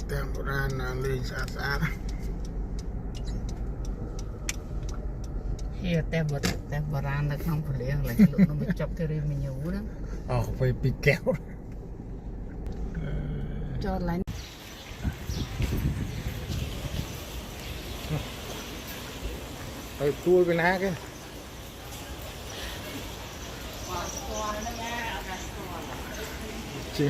tem ra lên xa Here tem ra nó không phải liền lại lúc nó bị chọc cái riêng mình nhiều đó. phải bị kéo Cho lại phải tua bên á cái chị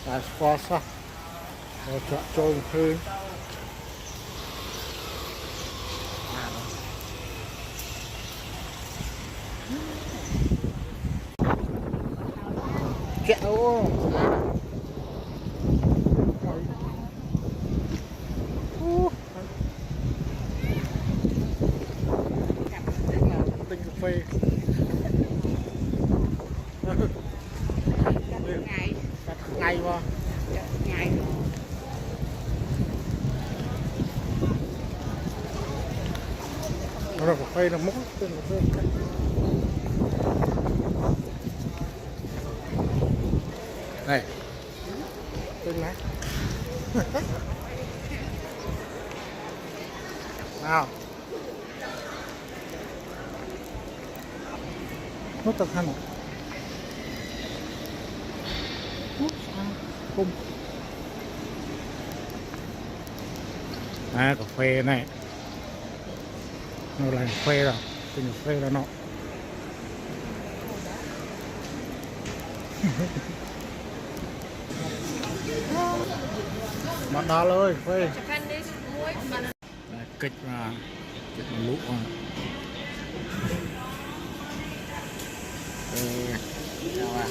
là spa sao chọn trôi hơi kéo tinh cà phê ngày ngày mà ngày rồi cà phê là mốc tên cà phê này tên lá nào nốt tập hành không cà phê này nó là cà phê rồi tên cà phê là nó mặt đá ơi phê kịch mà lũ chào à